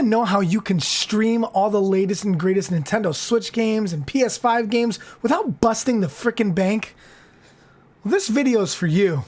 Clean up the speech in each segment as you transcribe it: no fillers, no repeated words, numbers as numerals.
to know how you can stream all the latest and greatest Nintendo Switch games and PS5 games without busting the frickin' bank? Well, this video is for you.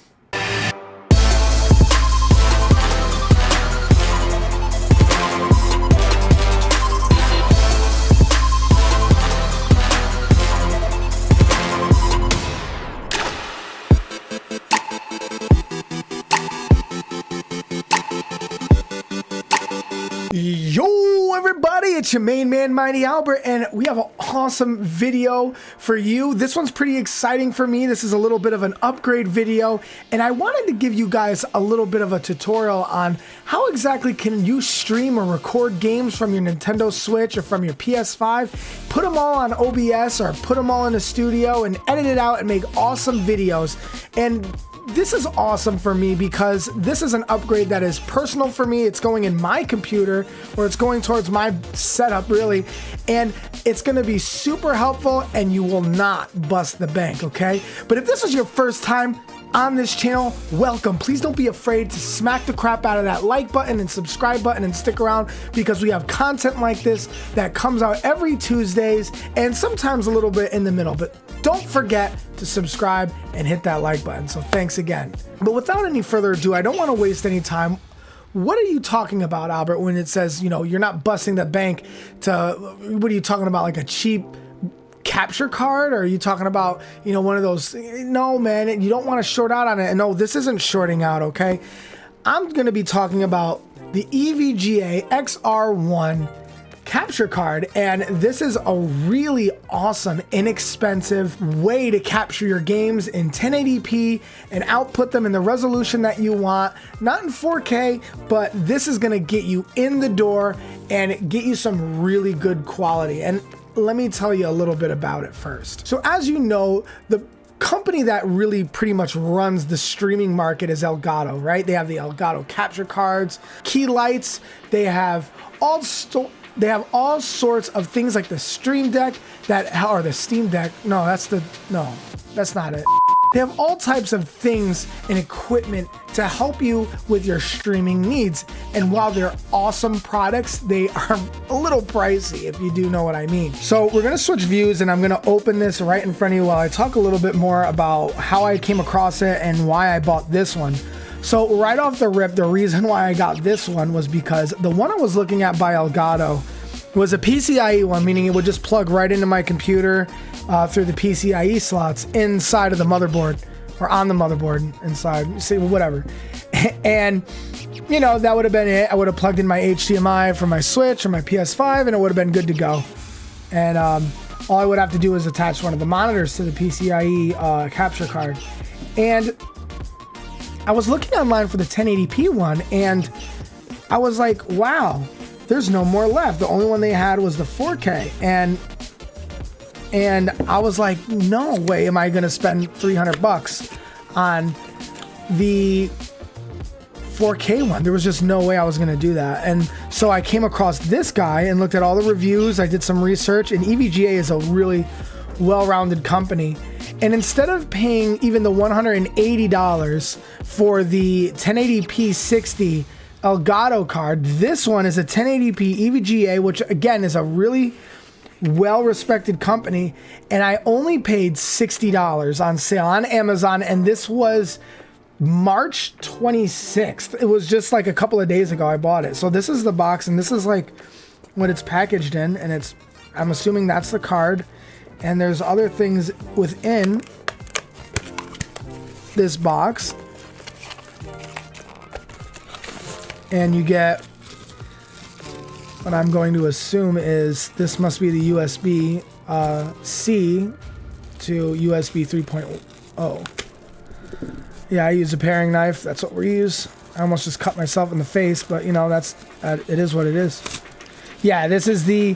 Yo everybody, it's your main man Mighty Albert, and we have an awesome video for you. This one's pretty exciting for me. This is a little bit of an upgrade video, and I wanted to give you guys a little bit of a tutorial on how exactly can you stream or record games from your Nintendo Switch or from your PS5, put them all on OBS or put them all in a studio and edit it out and make awesome videos. And this is awesome for me because this is an upgrade that is personal for me. It's going in my computer, or it's going towards my setup really, and it's going to be super helpful and you will not bust the bank, okay? But if this is your first time on this channel, welcome. Please don't be afraid to smack the crap out of that like button and subscribe button and stick around, because we have content like this that comes out every Tuesdays and sometimes a little bit in the middle. But don't forget to subscribe and hit that like button. So thanks again. But without any further ado, I don't want to waste any time. What are you talking about, Albert, when it says, you know, you're not busting the bank to, what are you talking about, like a cheap capture card? Or are you talking about, you know, one of those? No, man, you don't want to short out on it. And no, this isn't shorting out, okay? I'm going to be talking about the EVGA XR1 capture card, and this is a really awesome, inexpensive way to capture your games in 1080p and output them in the resolution that you want. Not in 4K, but this is going to get you in the door and get you some really good quality. And let me tell you a little bit about it first. So as you know, the company that really pretty much runs the streaming market is Elgato, right? They have the Elgato capture cards, key lights, they have all sorts of things like the Stream Deck or the Steam Deck. No, that's not it. They have all types of things and equipment to help you with your streaming needs. And while they're awesome products, they are a little pricey, if you do know what I mean. So we're gonna switch views, and I'm gonna open this right in front of you while I talk a little bit more about how I came across it and why I bought this one. So right off the rip, the reason why I got this one was because the one I was looking at by Elgato was a PCIe one, meaning it would just plug right into my computer through the PCIe slots inside of the motherboard, or on the motherboard inside, see, whatever. And you know, that would have been it. I would have plugged in my HDMI from my Switch or my PS5 and it would have been good to go. And all I would have to do is attach one of the monitors to the PCIe capture card. And I was looking online for the 1080p one, and I was like, wow, there's no more left. The only one they had was the 4K. And I was like, no way am I gonna spend $300 on the 4K one. There was just no way I was gonna do that. And so I came across this guy and looked at all the reviews. I did some research, and EVGA is a really well-rounded company. And instead of paying even the $180 for the 1080p 60 Elgato card, this one is a 1080p EVGA, which again is a really well-respected company, and I only paid $60 on sale on Amazon, and this was March 26th. It was just like a couple of days ago I bought it. So this is the box, and this is like what it's packaged in, and it's, I'm assuming that's the card, and there's other things within this box. And you get what I'm going to assume is, this must be the USB C to USB 3.0. Yeah, I use a paring knife. That's what we use. I almost just cut myself in the face, but you know, that's it is what it is. Yeah, this is the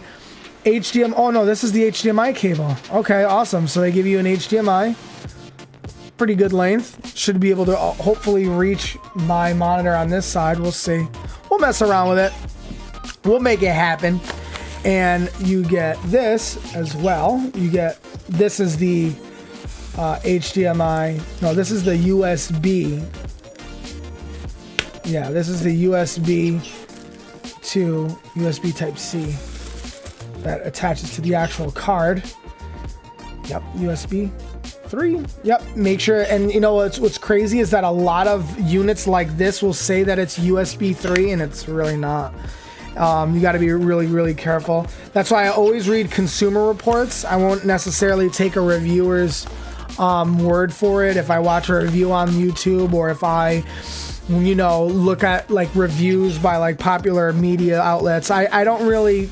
HDMI. Oh no, this is the HDMI cable. Okay, awesome. So they give you an HDMI. Pretty good length. Should be able to hopefully reach my monitor on this side. We'll see. We'll mess around with it. We'll make it happen. And you get this as well. You get, this is the HDMI. No, this is the USB. Yeah, this is the USB to USB Type-C that attaches to the actual card. Yep, USB 3. Yep, make sure, and you know what's crazy is that a lot of units like this will say that it's USB 3 and it's really not. You got to be really careful. That's why I always read consumer reports. I won't necessarily take a reviewer's word for it. If I watch a review on YouTube, or if I, you know, look at like reviews by like popular media outlets, I don't really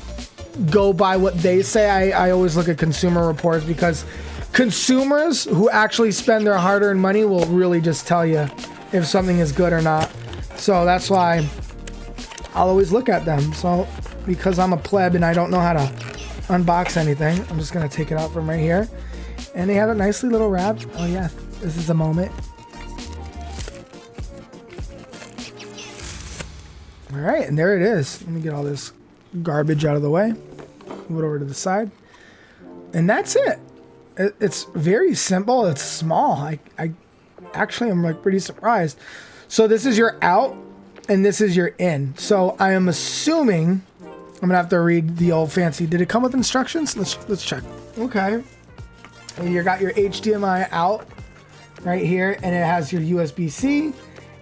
go by what they say. I always look at consumer reports, because consumers who actually spend their hard-earned money will really just tell you if something is good or not. So that's why I'll always look at them. So because I'm a pleb and I don't know how to unbox anything, I'm just gonna take it out from right here. And they have it nicely little wrapped. Oh yeah, this is the moment. All right, and there it is. Let me get all this garbage out of the way. Move it over to the side. And that's it. It's very simple. It's small. I actually am like pretty surprised. So this is your out and this is your in. So I am assuming I'm gonna have to read the old fancy. Did it come with instructions? Let's check. Okay. And you got your HDMI out right here, and it has your USB-C,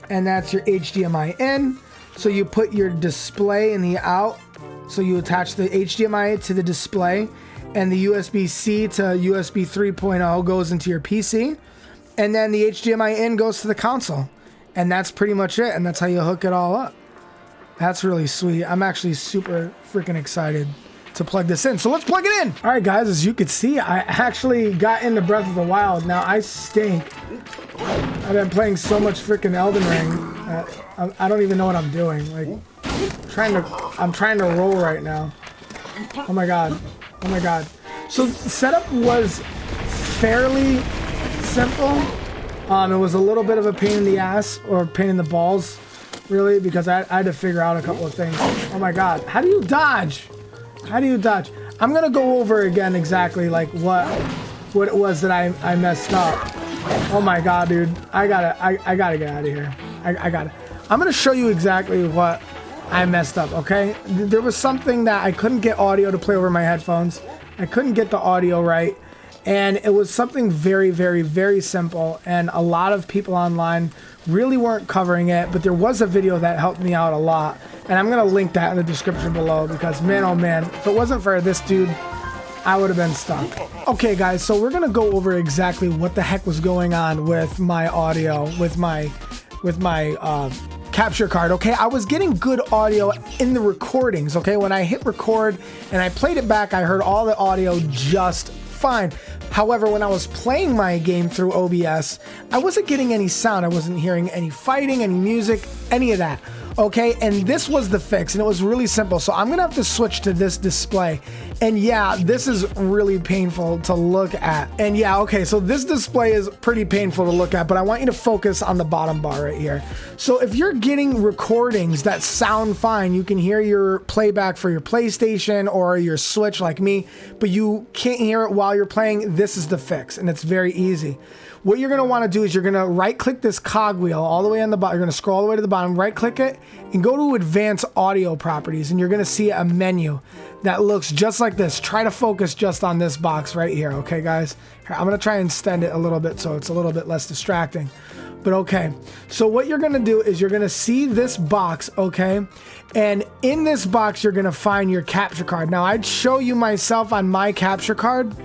and that's your HDMI in. So you put your display in the out. So you attach the HDMI to the display, and the USB-C to USB 3.0 goes into your PC, and then the HDMI in goes to the console. And that's pretty much it, and that's how you hook it all up. That's really sweet. I'm actually super freaking excited to plug this in. So let's plug it in. All right, guys, as you can see, I actually got into Breath of the Wild. Now, I stink. I've been playing so much freaking Elden Ring. I don't even know what I'm doing. Like, I'm trying to roll right now. Oh my God. Oh my God. So setup was fairly simple. It was a little bit of a pain in the ass, or pain in the balls, really, because I had to figure out a couple of things. Oh my God. How do you dodge? How do you dodge? I'm going to go over again exactly like what it was that I messed up. Oh my God, dude. I gotta get out of here. I got it. I'm going to show you exactly what I messed up, okay? There was something that I couldn't get audio to play over my headphones. I couldn't get the audio right. And it was something very simple. And a lot of people online really weren't covering it, but there was a video that helped me out a lot. And I'm going to link that in the description below, because man, oh man, if it wasn't for this dude, I would have been stuck. Okay, guys, so we're going to go over exactly what the heck was going on with my audio, with my capture card. Okay, I was getting good audio in the recordings. Okay, when I hit record and I played it back, I heard all the audio just fine. However, when I was playing my game through OBS, I wasn't getting any sound. I wasn't hearing any fighting, any music, any of that. Okay, and this was the fix, and it was really simple. So I'm gonna have to switch to this display. And yeah, this is really painful to look at. And yeah, okay, so this display is pretty painful to look at, but I want you to focus on the bottom bar right here. So if you're getting recordings that sound fine, you can hear your playback for your PlayStation or your Switch like me, but you can't hear it while you're playing, this is the fix, and it's very easy. What you're gonna wanna do is you're gonna right click this cogwheel all the way on the bottom. You're gonna scroll all the way to the bottom, right click it, and go to advanced audio properties, and you're gonna see a menu that looks just like this. Try to focus just on this box right here, okay guys? Here, I'm gonna try and extend it a little bit so it's a little bit less distracting. But okay, so what you're gonna do is you're gonna see this box, okay? And in this box, you're gonna find your capture card. Now, I'd show you myself on my capture card,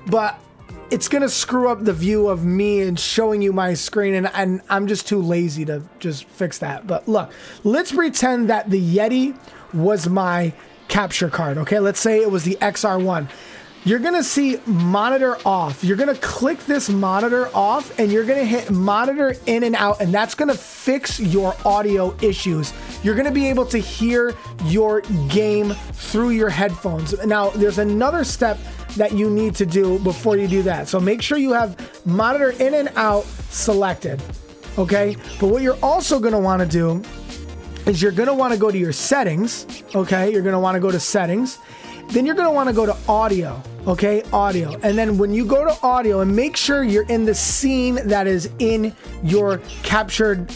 but it's gonna screw up the view of me and showing you my screen, and I'm just too lazy to just fix that. But look, let's pretend that the Yeti was my capture card, okay? Let's say it was the XR1. You're gonna see monitor off. You're gonna click this monitor off, and you're gonna hit monitor in and out, and that's gonna fix your audio issues. You're gonna be able to hear your game through your headphones. Now, there's another step that you need to do before you do that. So make sure you have monitor in and out selected, okay? But what you're also gonna wanna do is you're gonna wanna go to your settings, okay? You're gonna wanna go to settings. Then you're gonna wanna go to audio, okay? Audio. And then when you go to audio, and make sure you're in the scene that is in your captured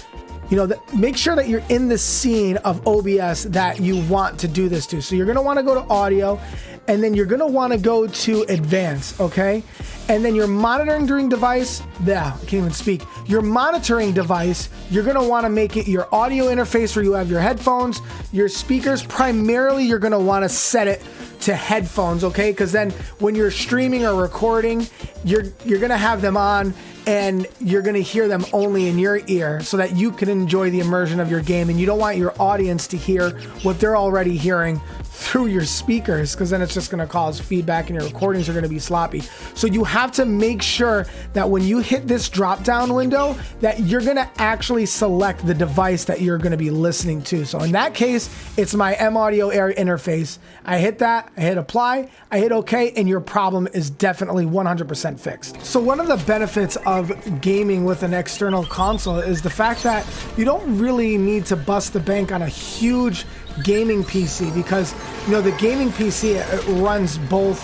make sure that you're in the scene of OBS that you want to do this to. So you're going to want to go to audio, and then you're going to want to go to advanced, okay? And then your monitoring device, I can't even speak. Your monitoring device, you're going to want to make it your audio interface where you have your headphones, your speakers. Primarily, you're going to want to set it to headphones, okay? Because then when you're streaming or recording, you're going to have them on, and you're going to hear them only in your ear so that you can enjoy the immersion of your game. And you don't want your audience to hear what they're already hearing through your speakers, because then it's just going to cause feedback and your recordings are going to be sloppy. So you have to make sure that when you hit this drop down window that you're going to actually select the device that you're going to be listening to. So in that case, it's my M Audio Air interface. I hit that, I hit apply, I hit OK, and your problem is definitely 100% fixed. So one of the benefits of gaming with an external console is the fact that you don't really need to bust the bank on a huge gaming PC, because the gaming PC, it runs both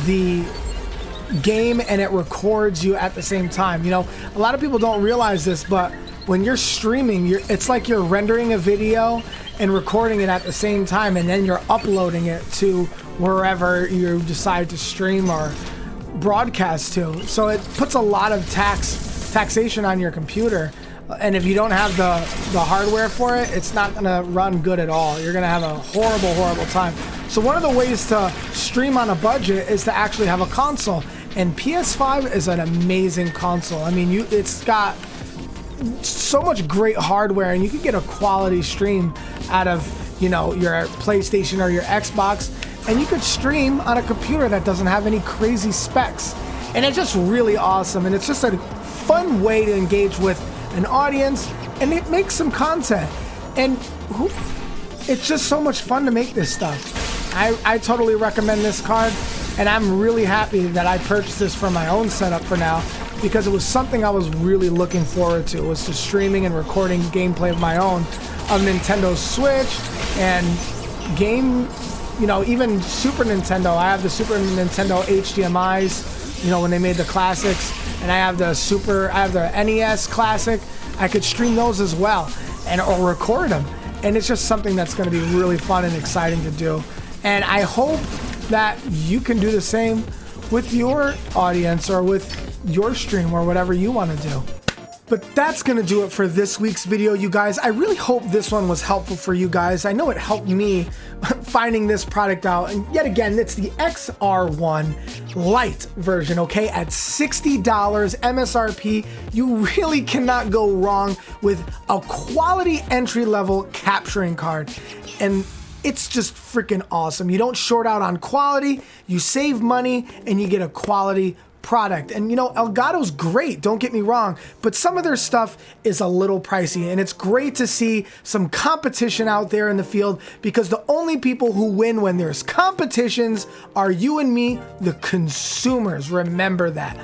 the game and it records you at the same time. A lot of people don't realize this, but when you're streaming, it's like you're rendering a video and recording it at the same time, and then you're uploading it to wherever you decide to stream or broadcast to. So it puts a lot of taxation on your computer. And if you don't have the hardware for it, it's not gonna run good at all. You're gonna have a horrible time. So one of the ways to stream on a budget is to actually have a console. And PS5 is an amazing console. I mean, it's got so much great hardware, and you can get a quality stream out of, your PlayStation or your Xbox, and you could stream on a computer that doesn't have any crazy specs. And it's just really awesome. And it's just a fun way to engage with an audience, and it makes some content, and it's just so much fun to make this stuff. I totally recommend this card, and I'm really happy that I purchased this for my own setup for now, because it was something I was really looking forward to, was just streaming and recording gameplay of my own on Nintendo Switch and even Super Nintendo. I have the Super Nintendo HDMIs, when they made the classics. And I have the NES Classic. I could stream those as well, or record them. And it's just something that's going to be really fun and exciting to do. And I hope that you can do the same with your audience or with your stream or whatever you want to do. But that's going to do it for this week's video, you guys. I really hope this one was helpful for you guys. I know it helped me finding this product out. And yet again, it's the XR1 Lite version, okay? At $60 MSRP, you really cannot go wrong with a quality entry-level capturing card. And it's just freaking awesome. You don't short out on quality, you save money, and you get a quality product. And Elgato's great, don't get me wrong, but some of their stuff is a little pricey, and it's great to see some competition out there in the field, because the only people who win when there's competitions are you and me, the consumers. Remember that.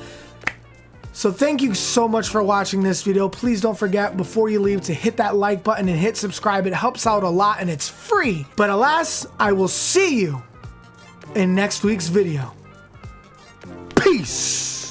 So thank you so much for watching this video. Please don't forget, before you leave, to hit that like button and hit subscribe. It helps out a lot and it's free. But alas, I will see you in next week's video. Peace.